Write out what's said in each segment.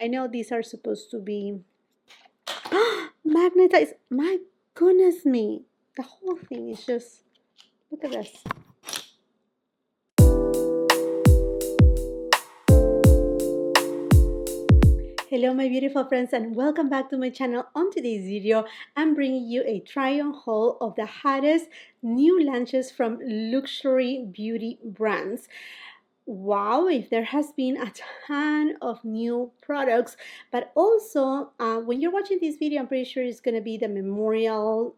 I know these are supposed to be magnetized. My goodness me. The whole thing is just, look at this. Hello my beautiful friends and welcome back to my channel. On today's video, I'm bringing you a try-on haul of the hottest new launches from luxury beauty brands. Wow, if there has been a ton of new products, but also when you're watching this video, I'm pretty sure it's going to be the Memorial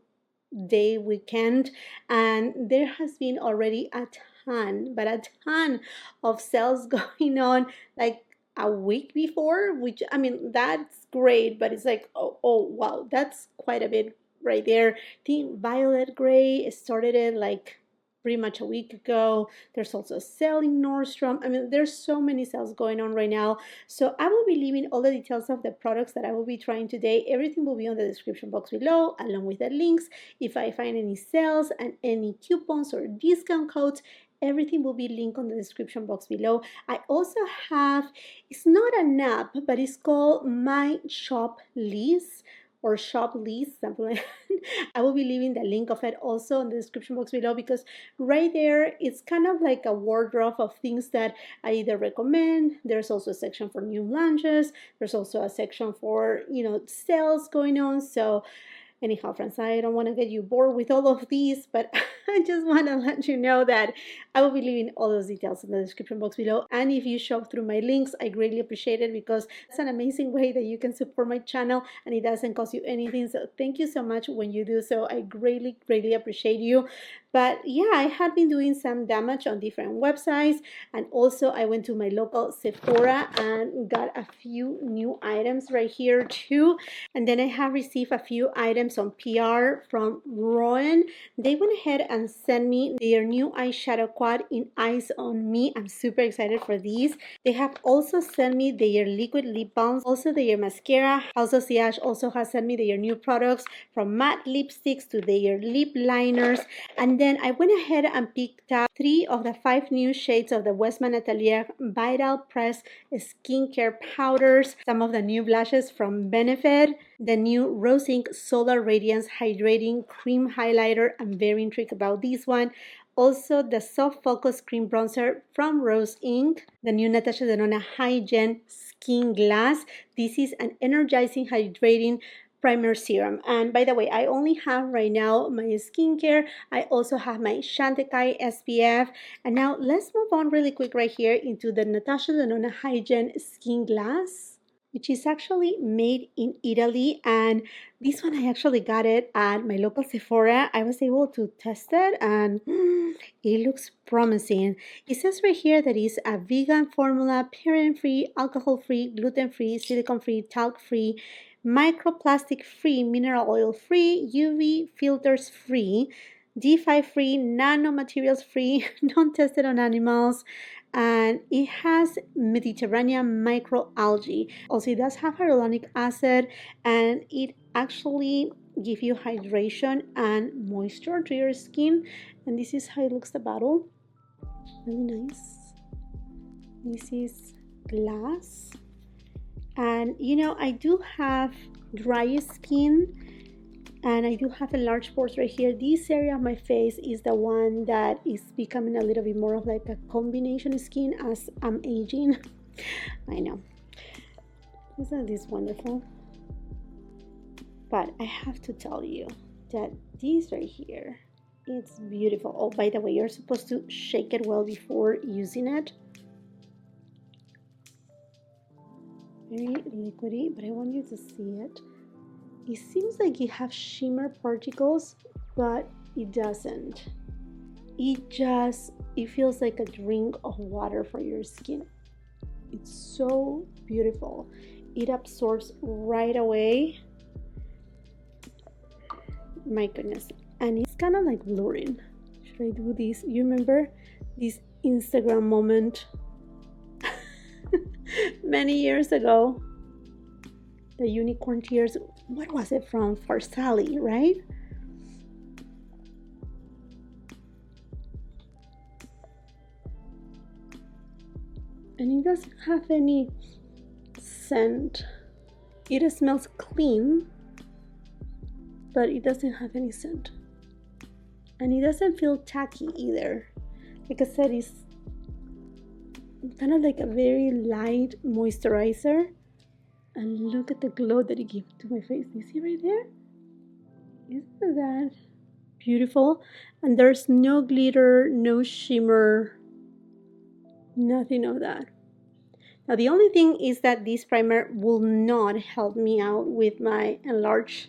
Day weekend, and there has been already a ton of sales going on, like a week before, which I mean that's great, but it's like oh wow, that's quite a bit right there. I think Violet Gray started it like pretty much a week ago. There's also a sale in Nordstrom. I mean, there's so many sales going on right now. So I will be leaving all the details of the products that I will be trying today. Everything will be on the description box below, along with the links. If I find any sales and any coupons or discount codes, everything will be linked on the description box below. I also have, it's not an app, but it's called My Shop List or Shop List, something like that. I will be leaving the link of it also in the description box below, because right there it's kind of like a wardrobe of things that I either recommend. There's also a section for new launches. There's also a section for, you know, sales going on. So anyhow, friends, I don't want to get you bored with all of these, but I just want to let you know that I will be leaving all those details in the description box below. And if you shop through my links, I greatly appreciate it, because it's an amazing way that you can support my channel and it doesn't cost you anything. So thank you so much when you do so. I greatly appreciate you. But yeah, I had been doing some damage on different websites, and also I went to my local Sephora and got a few new items right here too. And then I have received a few items on PR from Roen. They went ahead and sent me their new eyeshadow quad in Eyes on Me. I'm super excited for these. They have also sent me their liquid lip balms, also their mascara. House of Siage also has sent me their new products, from matte lipsticks to their lip liners. And then I went ahead and picked up 3 of the 5 new shades of the Westman Atelier Vital Press skincare powders, some of the new blushes from Benefit, the new Rose Ink Solar Radiance Hydrating Cream Highlighter. I'm very intrigued about this one. Also, the Soft Focus Cream Bronzer from Rose Ink, the new Natasha Denona High-Gen Skinglass. This is an energizing, hydrating primer serum. And by the way, I only have right now my skincare. I also have my CHANTECAILLE SPF. And now let's move on really quick right here into the Natasha Denona High-Gen Skinglass, which is actually made in Italy. And this one, I actually got it at my local Sephora. I was able to test it and it looks promising. It says right here that it's a vegan formula, paraben-free, alcohol-free, gluten-free, silicone-free, talc-free, microplastic free, mineral oil free, UV filters free, D5 free, nanomaterials free, non-tested on animals, and it has Mediterranean microalgae. Also, it does have hyaluronic acid, and it actually gives you hydration and moisture to your skin. And this is how it looks, the bottle. Really nice. This is glass. And you know, I do have dry skin and I do have enlarged pores right here. This area of my face is the one that is becoming a little bit more of like a combination skin as I'm aging. I know. Isn't this wonderful? But I have to tell you that this right here, it's beautiful. Oh, by the way, you're supposed to shake it well before using it. Very liquidy, but I want you to see it. It seems like it has shimmer particles, but it doesn't. It feels like a drink of water for your skin. It's so beautiful. It absorbs right away. My goodness. And it's kind of like blurring. Should I do this? You remember this Instagram moment many years ago? The unicorn tears. What was it from? Farsali, right? And it doesn't have any scent. It smells clean, but it doesn't have any scent. And it doesn't feel tacky either. Like I said, it's kind of like a very light moisturizer. And look at the glow that it gives to my face. You see right there? Isn't that beautiful? And there's no glitter, no shimmer, nothing of that. Now the only thing is that this primer will not help me out with my enlarged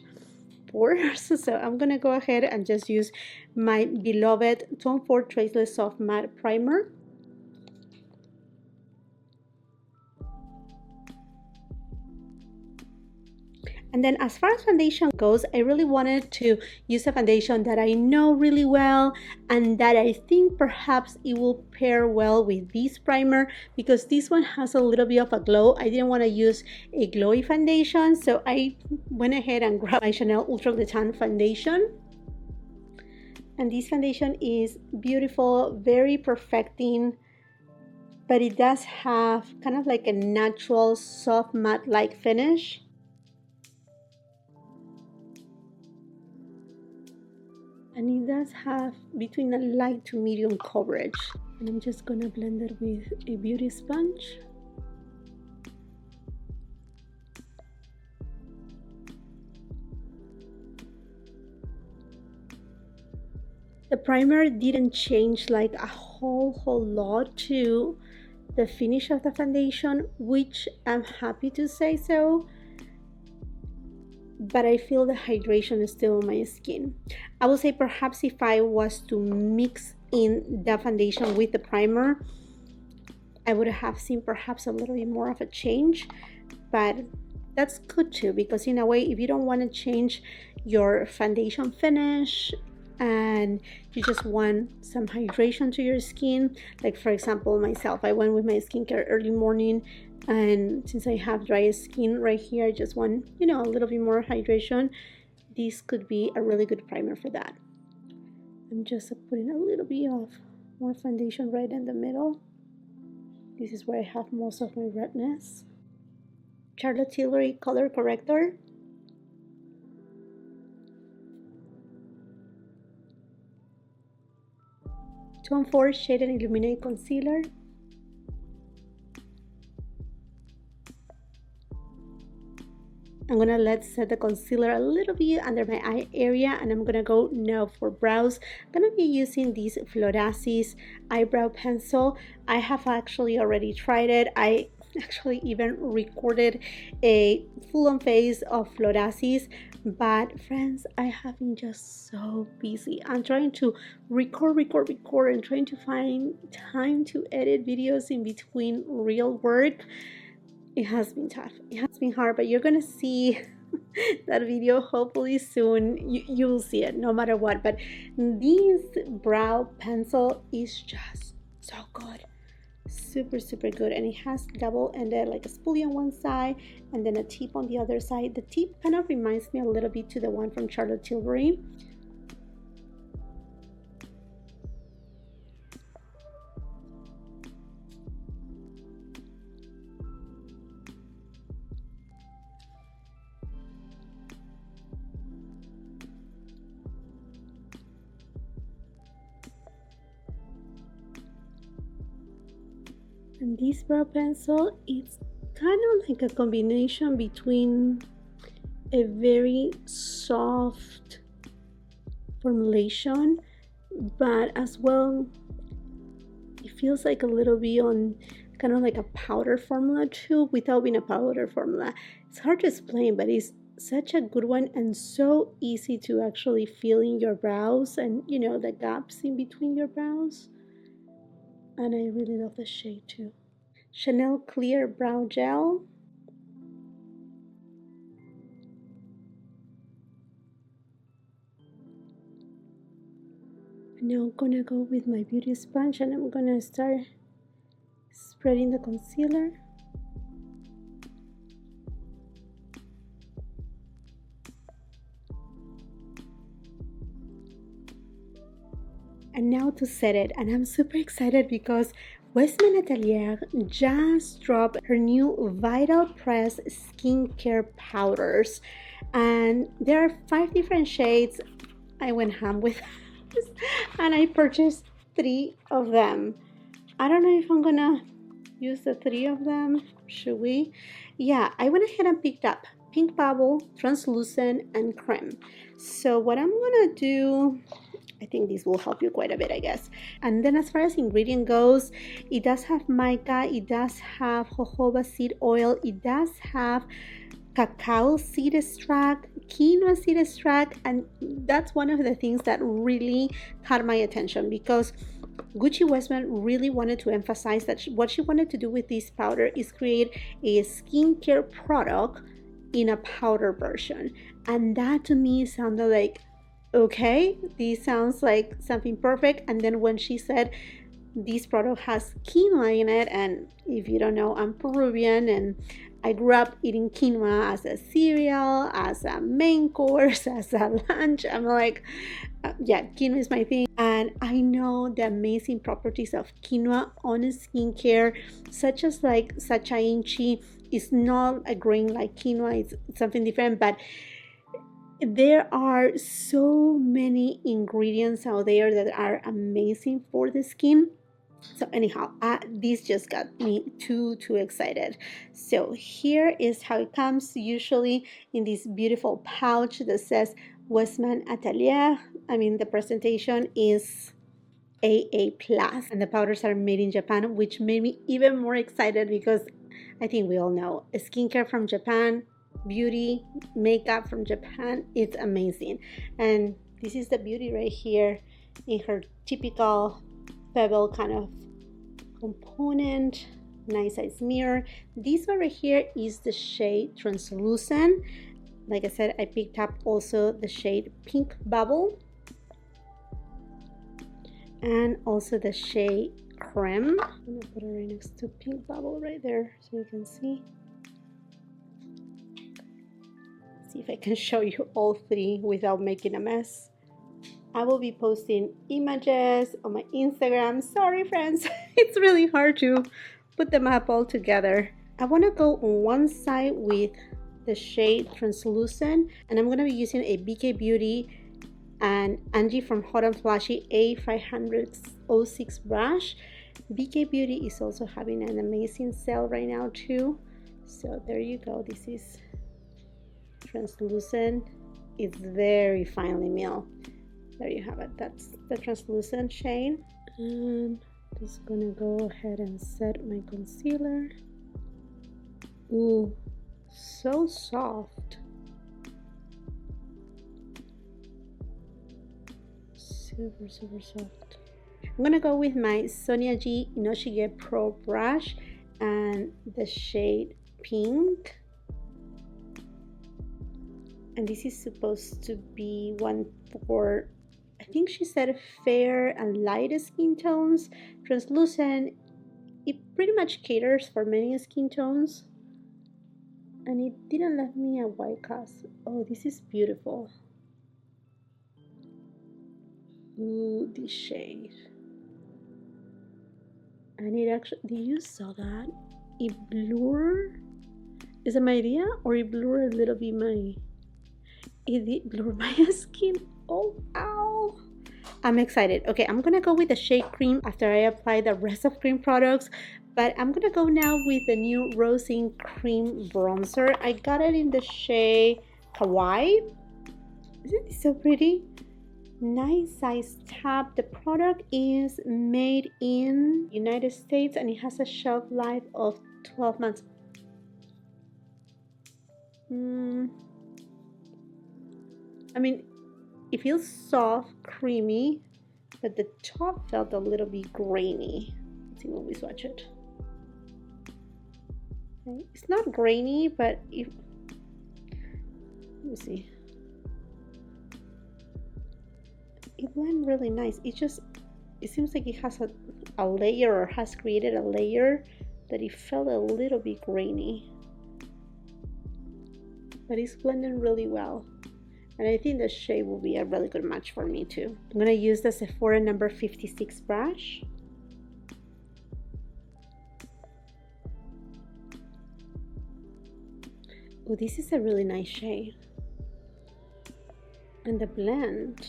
pores. So I'm gonna go ahead and just use my beloved Tom Ford Traceless Soft Matte Primer. And then as far as foundation goes, I really wanted to use a foundation that I know really well and that I think perhaps it will pair well with this primer, because this one has a little bit of a glow. I didn't want to use a glowy foundation, so I went ahead and grabbed my Chanel Ultra Glitter Tan foundation. And this foundation is beautiful, very perfecting, but it does have kind of like a natural soft matte-like finish. And it does have between a light to medium coverage. And I'm just gonna blend it with a beauty sponge. The primer didn't change like a whole lot to the finish of the foundation, which I'm happy to say so. But I feel the hydration is still on my skin. I would say perhaps if I was to mix in the foundation with the primer, I would have seen perhaps a little bit more of a change, but that's good too, because in a way, if you don't want to change your foundation finish and you just want some hydration to your skin, like for example myself, I went with my skincare early morning, and since I have dry skin right here, I just want, you know, a little bit more hydration. This could be a really good primer for that. I'm just putting a little bit of more foundation right in the middle. This is where I have most of my redness. Charlotte Tilbury Color Corrector. Tom Ford Shade and Illuminate Concealer. I'm gonna let set the concealer a little bit under my eye area, and I'm gonna go now for brows. I'm gonna be using this Florasis eyebrow pencil. I have actually already tried it. I actually even recorded a full-on face of Florasis, but friends, I have been just so busy. I'm trying to record and trying to find time to edit videos in between real work. It has been tough. It has been hard, but you're gonna see that video hopefully soon. You will see it no matter what. But this brow pencil is just so good. Super good. And it has double-ended, like a spoolie on one side and then a tip on the other side. The tip kind of reminds me a little bit to the one from Charlotte Tilbury. And this brow pencil is kind of like a combination between a very soft formulation, but as well, it feels like a little bit on kind of like a powder formula too, without being a powder formula. It's hard to explain, but it's such a good one and so easy to actually fill in your brows and, you know, the gaps in between your brows. And I really love the shade too. Chanel Clear Brow Gel. Now I'm gonna go with my beauty sponge and I'm gonna start spreading the concealer. And now to set it, and I'm super excited because Westman Atelier just dropped her new Vital Press skincare powders, and there are 5 different shades. I went ham with this, and I purchased 3 of them. I don't know if I'm gonna use the 3 of them. Should we? Yeah, I went ahead and picked up Pink Bubble, Translucent, and Creme. So what I'm gonna do, I think this will help you quite a bit, I guess. And then as far as ingredient goes, it does have mica, it does have jojoba seed oil, it does have cacao seed extract, quinoa seed extract, and that's one of the things that really caught my attention, because Gucci Westman really wanted to emphasize that what she wanted to do with this powder is create a skincare product in a powder version. And that to me sounded like, okay, this sounds like something perfect. And then when she said this product has quinoa in it, and if you don't know, I'm Peruvian and I grew up eating quinoa as a cereal, as a main course, as a lunch. I'm like, yeah, quinoa is my thing. And I know the amazing properties of quinoa on skincare, such as like Sacha Inchi is not a grain like quinoa, it's something different, but there are so many ingredients out there that are amazing for the skin. So anyhow, this just got me too excited. So here is how it comes, usually in this beautiful pouch that says Westman Atelier. I mean, the presentation is AA+, and the powders are made in Japan, which made me even more excited, because I think we all know skincare from Japan, beauty, makeup from Japan, it's amazing. And this is the beauty right here in her typical pebble kind of component, nice size mirror. This one right here is the shade Translucent. Like I said, I picked up also the shade Pink Bubble and also the shade Creme. I'm gonna put it right next to Pink Bubble right there so you can see. See if I can show you all 3 without making a mess. I will be posting images on my Instagram. Sorry, friends, it's really hard to put them up all together. I want to go on one side with the shade Translucent, and I'm going to be using a BK Beauty and Angie from Hot and Flashy A506 brush. BK Beauty is also having an amazing sale right now too. So there you go. This is Translucent. It's very finely milled. There you have it. That's the Translucent shade. And just gonna go ahead and set my concealer. Ooh, so soft. Super soft. I'm gonna go with my Sonia G Inoshige Pro brush and the shade Pink. And this is supposed to be one for, I think she said, fair and light skin tones. Translucent, it pretty much caters for many skin tones. And it didn't let me a white cast. Oh, this is beautiful. Ooh, this shade. And it actually, did you saw that? It blurred. Is it my idea? Or it blurred a little bit my, it did blur my skin. Oh, ow. I'm excited. Okay, I'm gonna go with the shade Creme after I apply the rest of Creme products, but I'm gonna go now with the new Rosine Cream Bronzer. I got it in the shade Kawaii. Isn't it so pretty? Nice size tab. The product is made in United States and it has a shelf life of 12 months. I mean, it feels soft, creamy, but the top felt a little bit grainy. Let's see when we swatch it. Okay. It's not grainy, but let me see. It blends really nice. It seems like it has a layer, or has created a layer that it felt a little bit grainy. But it's blending really well. And I think the shade will be a really good match for me too. I'm gonna use the Sephora number 56 brush. Oh, this is a really nice shade. And the blend.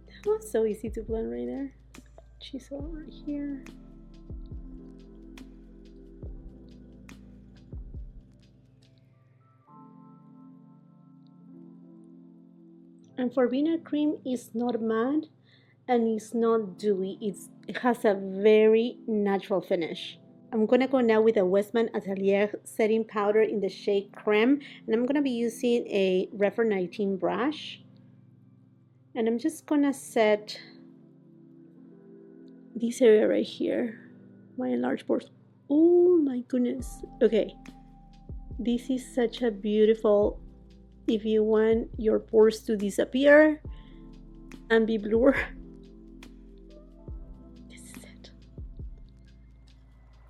That was so easy to blend right there. Chisel right here. And for being a cream, it's not matte and it's not dewy. It has a very natural finish. I'm gonna go now with a Westman Atelier setting powder in the shade Creme, and I'm gonna be using a Refer 19 brush. And I'm just gonna set this area right here, my enlarged pores. Oh my goodness. Okay, this is such a beautiful, if you want your pores to disappear and be blur, this is it.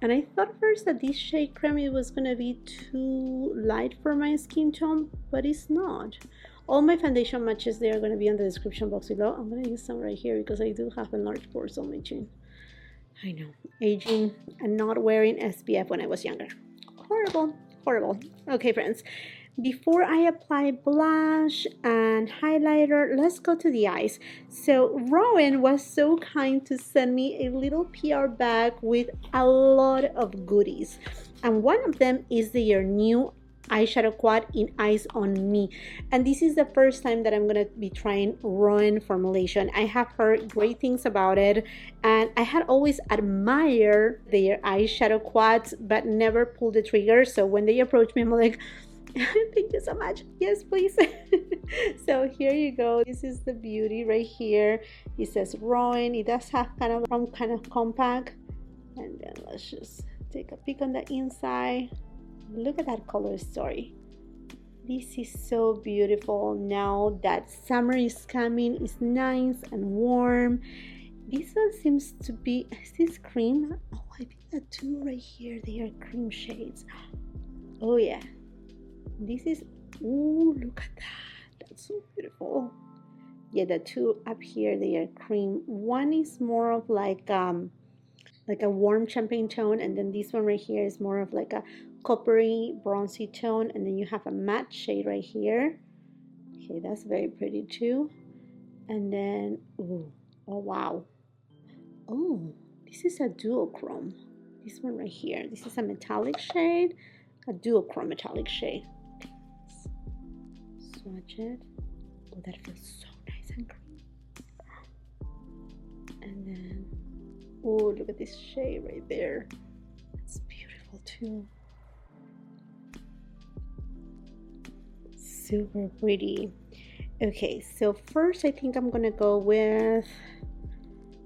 And I thought first that this shade Creme was gonna be too light for my skin tone, but it's not. All my foundation matches, they are going to be in the description box below. I'm going to use some right here because I do have enlarged pores on my chin. I know, aging and not wearing SPF when I was younger. Horrible, horrible. Okay, friends, before I apply blush and highlighter, let's go to the eyes. So Roen was so kind to send me a little PR bag with a lot of goodies. And one of them is their new eyeshadow quad in Eyes on Me, and this is the first time that I'm gonna be trying Roen formulation. I have heard great things about it, and I had always admired their eyeshadow quads but never pulled the trigger. So when they approached me, I'm like, thank you so much, yes please. So here you go, this is the beauty right here. It says Roen. It does have kind of compact, and then let's just take a peek on the inside. Look at that color story. This is so beautiful. Now that summer is coming, it's nice and warm. This one seems to be, is this cream? Oh, I think the two right here, they are cream shades. Oh yeah, this is, oh look at that, that's so beautiful. Yeah, the two up here, they are cream. One is more of like a warm champagne tone, and then this one right here is more of like a coppery bronzy tone, and then you have a matte shade right here. Okay, that's very pretty too. And then ooh, oh wow, oh, this is a duochrome. This one right here, this is a metallic shade, a duochrome metallic shade. Okay, swatch it. Oh, that feels so nice and creamy. And then oh, look at this shade right there. It's beautiful too. Super pretty. Okay, so first I think I'm gonna go with,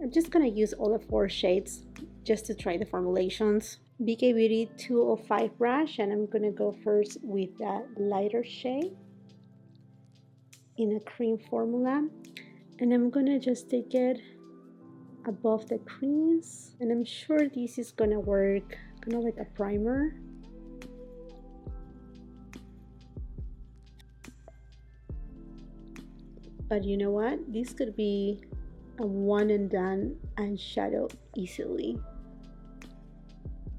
I'm just gonna use all the 4 shades just to try the formulations. BK Beauty 205 brush, and I'm gonna go first with that lighter shade in a cream formula, and I'm gonna just take it above the crease, and I'm sure this is gonna work kind of like a primer. But you know what, this could be a one and done eyeshadow easily.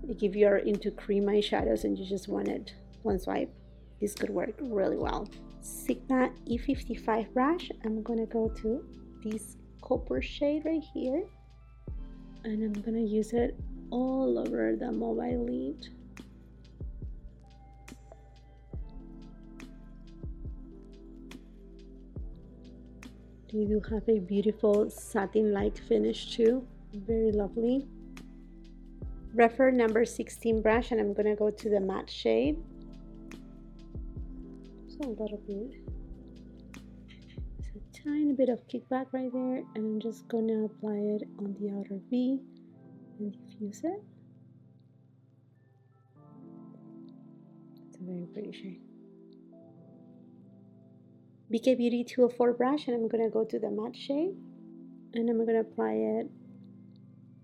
Like if you're into cream eyeshadows and you just wanted one swipe, this could work really well. Sigma E55 brush, I'm gonna go to this copper shade right here, and I'm gonna use it all over the mobile lid. They do have a beautiful satin-like finish too, very lovely. Refer number 16 brush, and I'm gonna go to the matte shade. So a little bit, it's a tiny bit of kickback right there, and I'm just gonna apply it on the outer V and diffuse it. It's a very pretty shade. BK Beauty 204 brush, and I'm gonna go to the matte shade, and I'm gonna apply it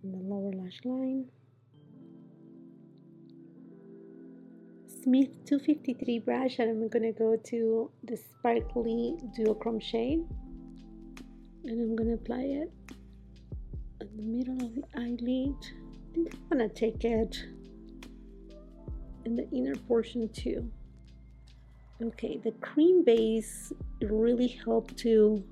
on the lower lash line. Smith 253 brush, and I'm gonna go to the sparkly duochrome shade, and I'm gonna apply it in the middle of the eyelid. I think I'm gonna take it in the inner portion too. Okay, the cream base really helped to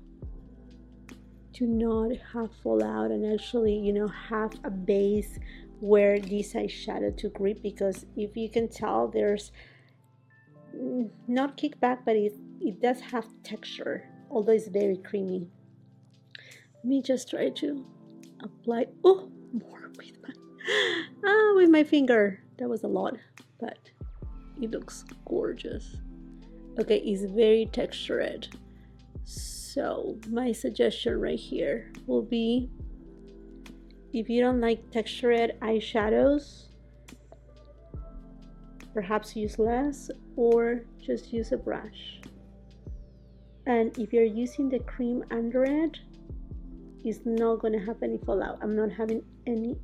not have fallout and actually, you know, have a base where this eyeshadow to grip, because if you can tell, there's not kickback, but it does have texture, although it's very creamy. Let me just try to apply more with my finger. That was a lot, but it looks gorgeous. Okay, it's very textured. So my suggestion right here will be, if you don't like textured eyeshadows, perhaps use less or just use a brush. And if you're using the cream under it, it's not going to have any fallout. I'm not having any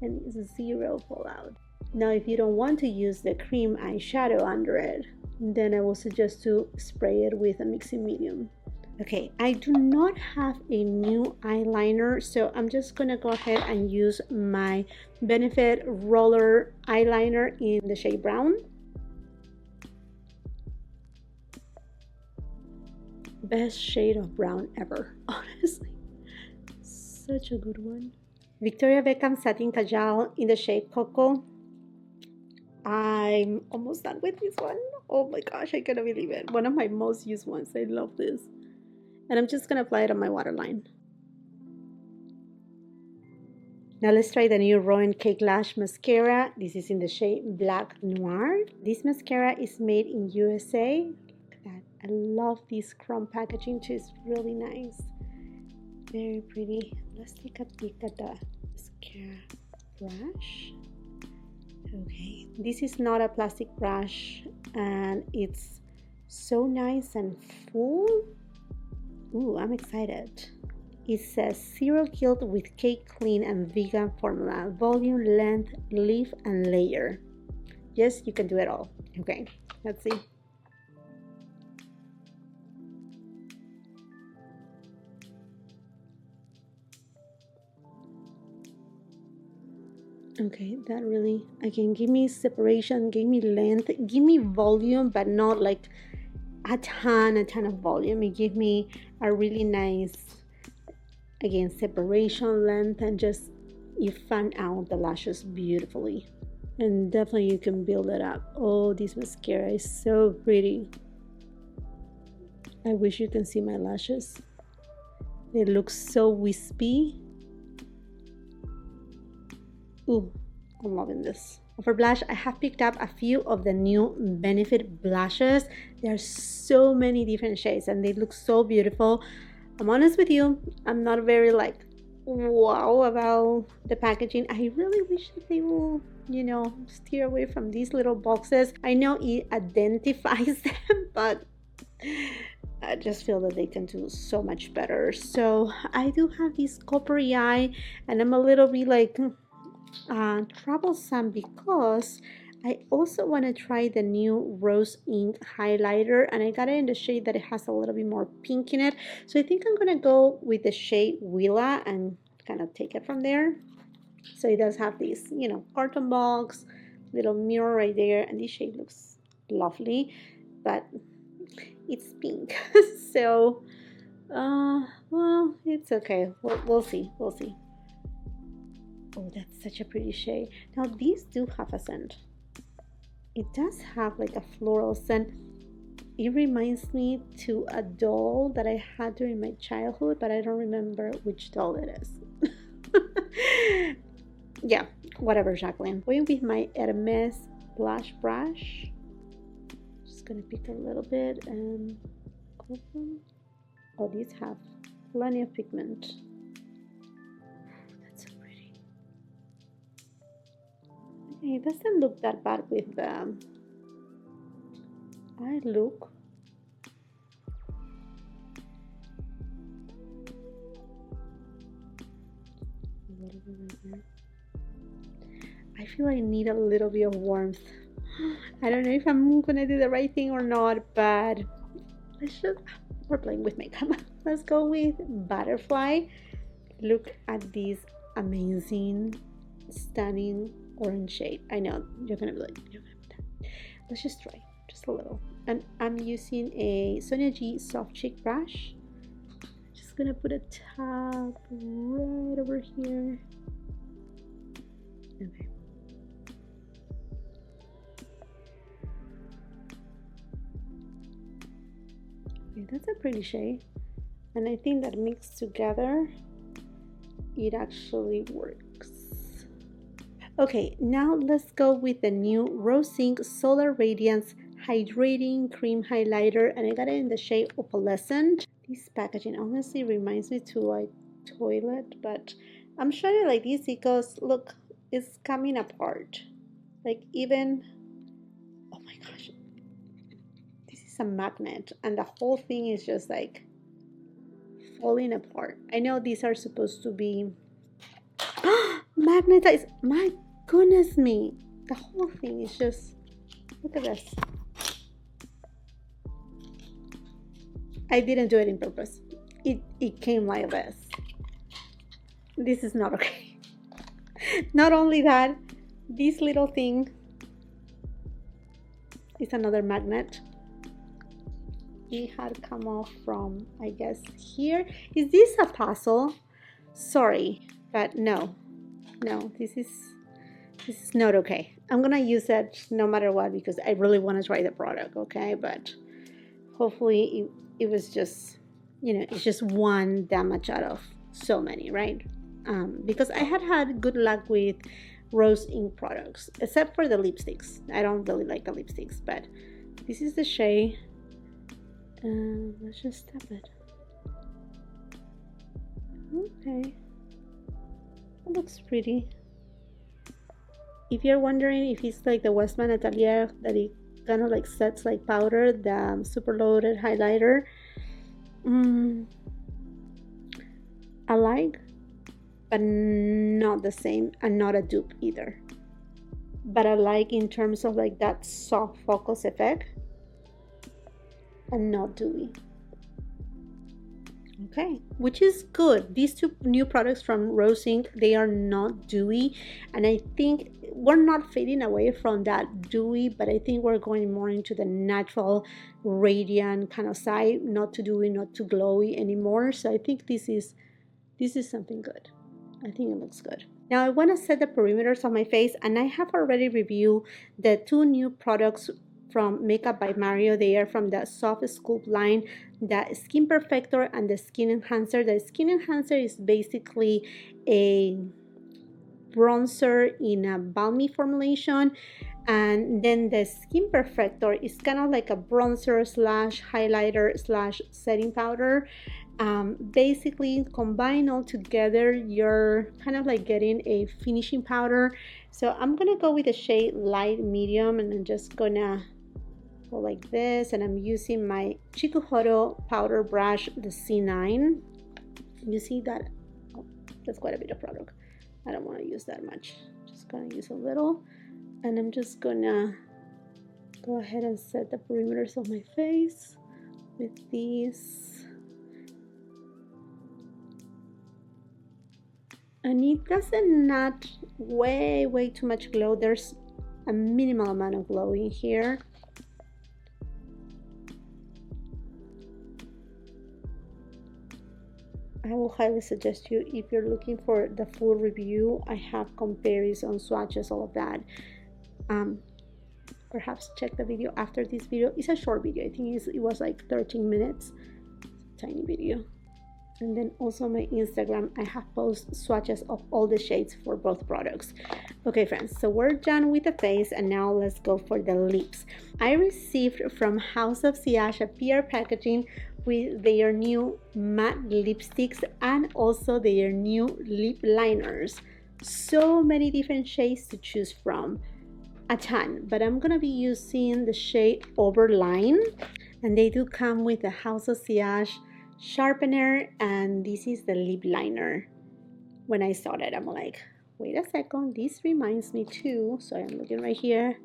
zero fallout. Now if you don't want to use the cream eyeshadow under it, then I will suggest to spray it with a mixing medium. Okay, I do not have a new eyeliner, so I'm just gonna go ahead and use my Benefit Roller eyeliner in the shade brown. Best shade of brown ever, honestly. Such a good one. Victoria Beckham Satin Kajal in the shade Cocoa. I'm almost done with this one. Oh my gosh, I cannot believe it. One of my most used ones. I love this. And I'm just gonna apply it on my waterline. Now let's try the new Roen Cake Lash Mascara. This is in the shade Black Noir. This mascara is made in USA. Look at that. I love this chrome packaging too. It's really nice. Very pretty. Let's take a peek at the mascara brush. Okay, this is not a plastic brush and it's so nice and full. Ooh, I'm excited. It says Zero Guilt with Cake Clean and Vegan Formula. Volume, length, leaf, and layer. Yes, you can do it all. Okay, let's see. Okay, that really, again, give me separation, give me length, give me volume, but not like a ton of volume. It gave me a really nice, again, separation, length, and just you fan out the lashes beautifully. And definitely you can build it up. Oh, this mascara is so pretty. I wish you can see my lashes. They look so wispy. Ooh, I'm loving this. For blush, I have picked up a few of the new Benefit blushes. There are so many different shades and they look so beautiful. I'm honest with you, I'm not very like wow about the packaging. I really wish that they will, you know, steer away from these little boxes. I know it identifies them, but I just feel that they can do so much better. So I do have this coppery eye and I'm a little bit like troublesome because I also want to try the new Rose Ink highlighter and I got it in the shade that it has a little bit more pink in it. So I think I'm going to go with the shade Willa and kind of take it from there. So it does have this, you know, carton box, little mirror right there, and this shade looks lovely, but it's pink. So, well, it's okay. We'll see. We'll see. Oh, that's such a pretty shade. Now, these do have a scent. It does have like a floral scent. It reminds me to a doll that I had during my childhood, but I don't remember which doll it is. Yeah, whatever, Jackeline. Going with my Hermes blush brush. Just gonna pick a little bit and open. Oh, these have plenty of pigment. That's so pretty. Okay, it doesn't look that bad with the eye look. A little bit right there. I feel I need a little bit of warmth. I don't know if I'm gonna do the right thing or not, but we're playing with makeup. Let's go with Butterfly. Look at this amazing, stunning orange shade. I know you're gonna be like, let's just try just a little. And I'm using a Sonia G Soft Cheek brush. Just gonna put a tab right over here. Okay. Okay, that's a pretty shade. And I think that mixed together, it actually works. Okay, now let's go with the new Rose Inc Solar Radiance Hydrating Cream Highlighter, and I got it in the shade Opalescent. This packaging honestly reminds me to like toilet, but I'm showing it like this because look, it's coming apart. Like even, oh my gosh, this is a magnet, and the whole thing is just like falling apart. I know these are supposed to be magnetized. My goodness me, the whole thing is just, look at this. I didn't do it on purpose. It came like this. This is not okay. Not only that, this little thing is another magnet. It had come off from, I guess, here. Is this a puzzle? Sorry, but no, this is not okay. I'm gonna use it no matter what because I really want to try the product, okay? But hopefully it was just, you know, it's just one damage out of so many, right? Because I had good luck with Rose Inc products, except for the lipsticks. I don't really like the lipsticks, but this is the shade. Let's just tap it. Okay, it looks pretty. If you're wondering if it's like the Westman Atelier that it kind of like sets like powder, the super loaded highlighter, I like, but not the same, and not a dupe either. But I like in terms of like that soft focus effect and not dewy. Okay, which is good. These two new products from Rose Inc, they are not dewy, and I think we're not fading away from that dewy, but I think we're going more into the natural radiant kind of side, not too dewy, not too glowy anymore. So I think this is something good. I think it looks good. Now I want to set the perimeters of my face, and I have already reviewed the two new products from Makeup by Mario. They are from the Soft Sculpt line, the Skin Perfector and the Skin Enhancer. The Skin Enhancer is basically a bronzer in a balmy formulation, and then the Skin Perfector is kind of like a bronzer slash highlighter slash setting powder. Basically combine all together, you're kind of like getting a finishing powder. So I'm gonna go with the shade light medium, and I'm just gonna go like this, and I'm using my Chikuhoro powder brush, the C9. You see that? Oh, that's quite a bit of product. I don't want to use that much. Just gonna use a little, and I'm just gonna go ahead and set the perimeters of my face with these. And it doesn't not way too much glow. There's a minimal amount of glow in here. I will highly suggest you, if you're looking for the full review, I have comparison swatches, all of that. Perhaps check the video after this video. It's a short video. I think it was like 13 minutes. Tiny video. And then also my Instagram, I have posted swatches of all the shades for both products. Okay friends, so we're done with the face, and now let's go for the lips. I received from House of Siage a PR packaging with their new matte lipsticks and also their new lip liners. So many different shades to choose from, a ton, but I'm gonna be using the shade Overline, and they do come with the House of Siage sharpener, and this is the lip liner. When I saw that, I'm like, wait a second, this reminds me too. So I'm looking right here.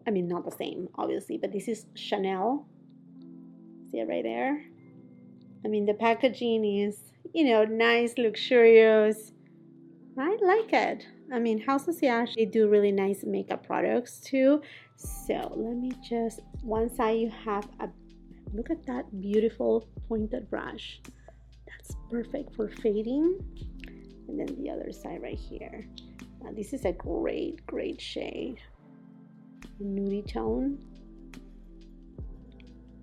I mean, not the same obviously, but this is Chanel. See it right there? I mean, the packaging is, you know, nice, luxurious. I like it. I mean, House of Siage, they do really nice makeup products too. So let me just, one side you have a, look at that beautiful pointed brush. That's perfect for fading. And then the other side right here. Now this is a great shade. Nudie tone.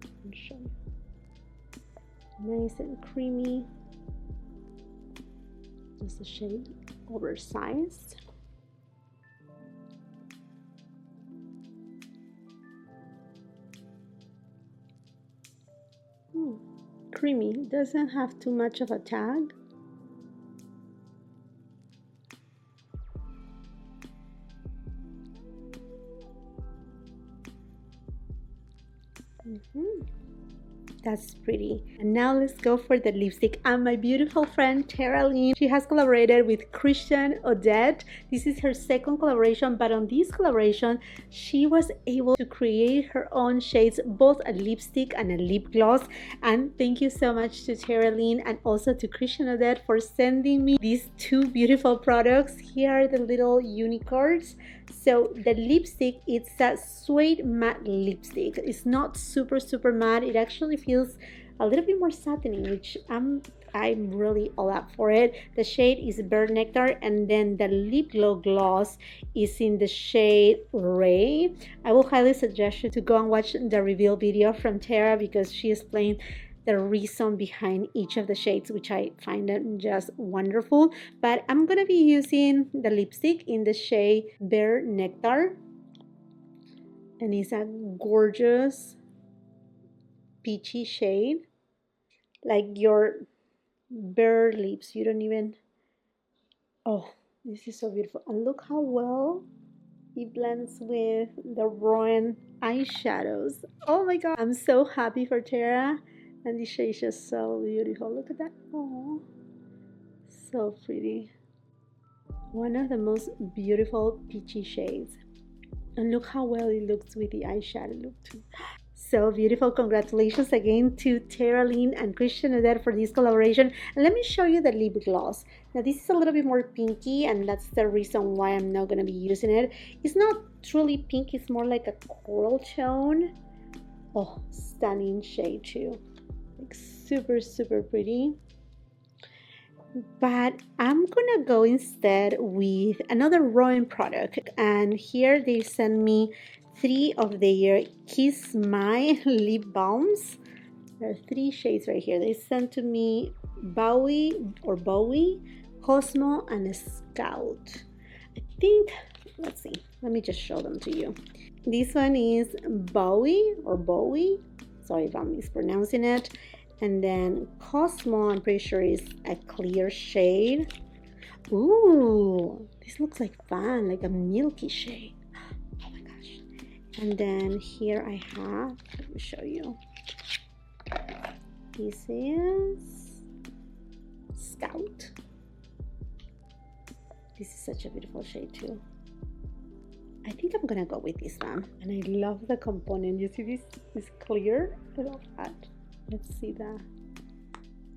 I'll show you. Nice and creamy. Just a shade oversized. Creamy, doesn't have too much of a tag. That's pretty. And now let's go for the lipstick. And my beautiful friend Tara, she has collaborated with Christian Odette. This is her second collaboration, but on this collaboration she was able to create her own shades, both a lipstick and a lip gloss. And thank you so much to Tara and also to Christian Odette for sending me these two beautiful products. Here are the little unicorns. So the lipstick, it's a suede matte lipstick. It's not super matte. It actually feels a little bit more satiny, which I'm really all up for it. The shade is Bird Nectar, and then the lip gloss is in the shade Ray. I will highly suggest you to go and watch the reveal video from Tara, because she explained the reason behind each of the shades, which I find them just wonderful. But I'm gonna be using the lipstick in the shade Bear Nectar, and it's a gorgeous peachy shade, like your bare lips. You don't even, oh, this is so beautiful. And look how well it blends with the Roen eyeshadows. Oh my god, I'm so happy for Tara. And this shade is just so beautiful. Look at that. Oh, so pretty. One of the most beautiful peachy shades. And look how well it looks with the eyeshadow look too. So beautiful. Congratulations again to Tara and Christian Odette for this collaboration. And let me show you the lip gloss. Now this is a little bit more pinky, and that's the reason why I'm not going to be using it. It's not truly pink. It's more like a coral tone. Oh, stunning shade too. Like super pretty. But I'm gonna go instead with another Roen product, and here they sent me 3 of their Kiss My lip balms. There are 3 shades right here. They sent to me Bowie, Cosmo, and Scout. I think, let's see, let me just show them to you. This one is Bowie, sorry if I'm mispronouncing it. And then Cosmo, I'm pretty sure is a clear shade. Ooh, this looks like fun, like a milky shade. Oh my gosh. And then here I have, let me show you. This is Scout. This is such a beautiful shade too. I think I'm gonna go with this one. And I love the component. You see this is clear? I love that. Let's see the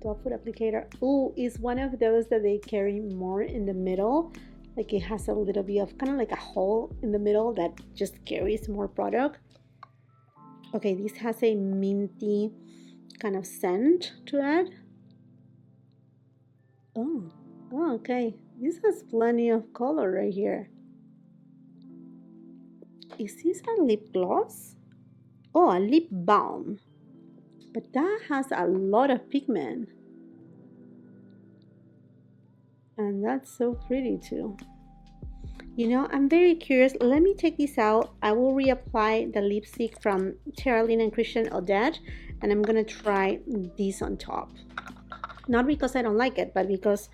doe foot applicator. Oh, it's one of those that they carry more in the middle. Like it has a little bit of kind of like a hole in the middle that just carries more product. Okay, this has a minty kind of scent to it. Oh, okay. This has plenty of color right here. Is this a lip gloss? Oh, a lip balm. But that has a lot of pigment. And that's so pretty too. You know, I'm very curious. Let me take this out. I will reapply the lipstick from Tara and Christian Odette. And I'm going to try this on top. Not because I don't like it, but because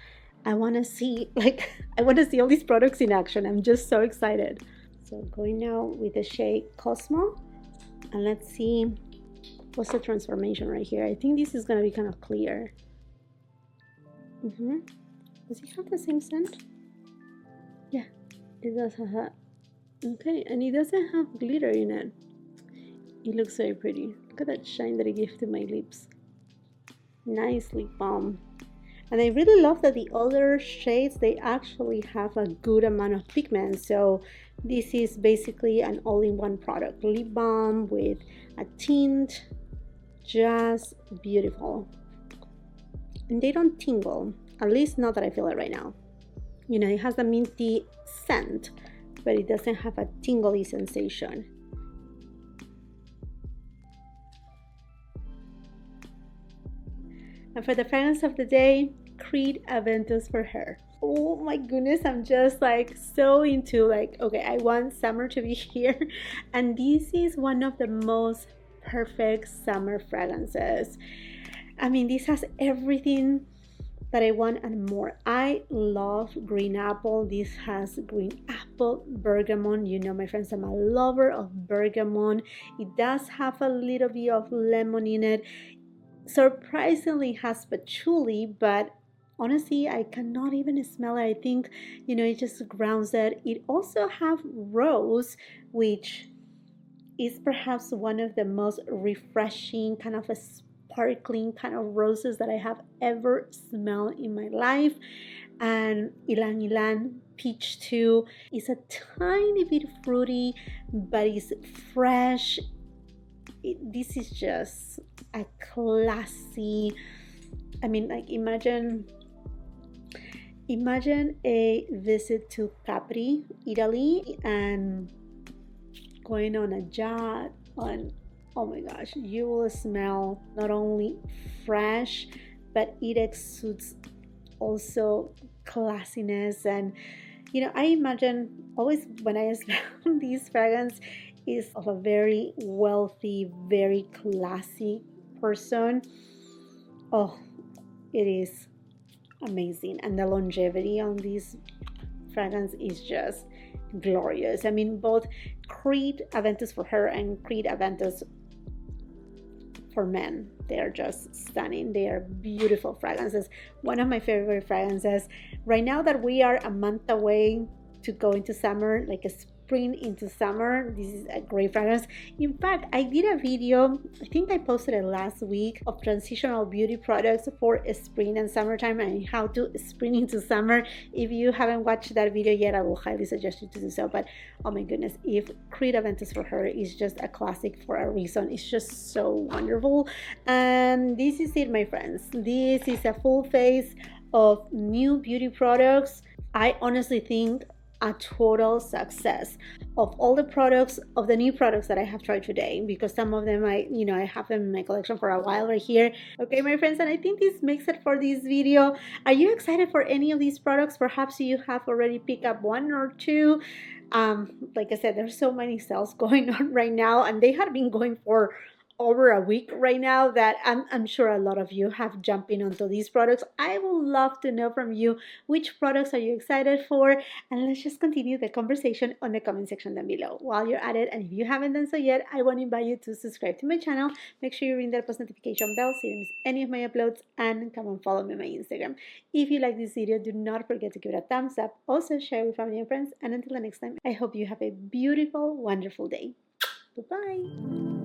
I want to see, I want to see all these products in action. I'm just so excited. So going now with the shade Cosmo. And let's see. What's the transformation right here? I think this is going to be kind of clear. Does it have the same scent? Yeah, it does have that. Okay, and it doesn't have glitter in it. It looks very pretty. Look at that shine that it gives to my lips. Nice lip balm. And I really love that the other shades, they actually have a good amount of pigment. So this is basically an all-in-one product. Lip balm with a tint, just beautiful. And they don't tingle, at least not that I feel it right now. You know, it has a minty scent, but it doesn't have a tingly sensation. And for the fragrance of the day, Creed AVENTUS for Her. Oh my goodness, I'm just like so into like, okay, I want summer to be here. And this is one of the most perfect summer fragrances. I mean, this has everything that I want and more. I love green apple. This has green apple, bergamot. You know, my friends, I'm a lover of bergamot. It does have a little bit of lemon in it. Surprisingly has patchouli, but honestly I cannot even smell it. I think, you know, it just grounds it. It also have rose, which is perhaps one of the most refreshing, kind of a sparkling kind of roses that I have ever smelled in my life. And ylang ylang peach too. It's a tiny bit fruity, but it's fresh. This is just a classy, I mean, like imagine a visit to Capri, Italy, and going on a yacht on, oh my gosh, you will smell not only fresh, but it exudes also classiness. And you know, I imagine always when I smell these fragrance is of a very wealthy, very classy person. Oh, it is amazing. And the longevity on this fragrance is just glorious. I mean, both Creed AVENTUS for Her and Creed AVENTUS for Men, they are just stunning. They are beautiful fragrances. One of my favorite fragrances right now that we are a month away to go into summer, like a spring into summer. This is a great fragrance. In fact, I did a video, I think I posted it last week, of transitional beauty products for spring and summertime and how to spring into summer. If you haven't watched that video yet, I will highly suggest you to do so. But oh my goodness, if Creed AVENTUS for Her is just a classic for a reason. It's just so wonderful. And this is it, my friends. This is a full face of new beauty products. I honestly think a total success of all the products, of the new products that I have tried today, because some of them I have them in my collection for a while right here. Okay, my friends, and I think this makes it for this video. Are you excited for any of these products? Perhaps you have already picked up one or two. Like I said, there's so many sales going on right now, and they have been going for over a week right now, that I'm sure a lot of you have jumped in onto these products. I would love to know from you, which products are you excited for, and let's just continue the conversation on the comment section down below. While you're at it, and if you haven't done so yet, I want to invite you to subscribe to my channel. Make sure you ring that post notification bell so you don't miss any of my uploads, and come and follow me on my Instagram. If you like this video, do not forget to give it a thumbs up. Also share with family and friends, and until the next time, I hope you have a beautiful, wonderful day. Bye-bye.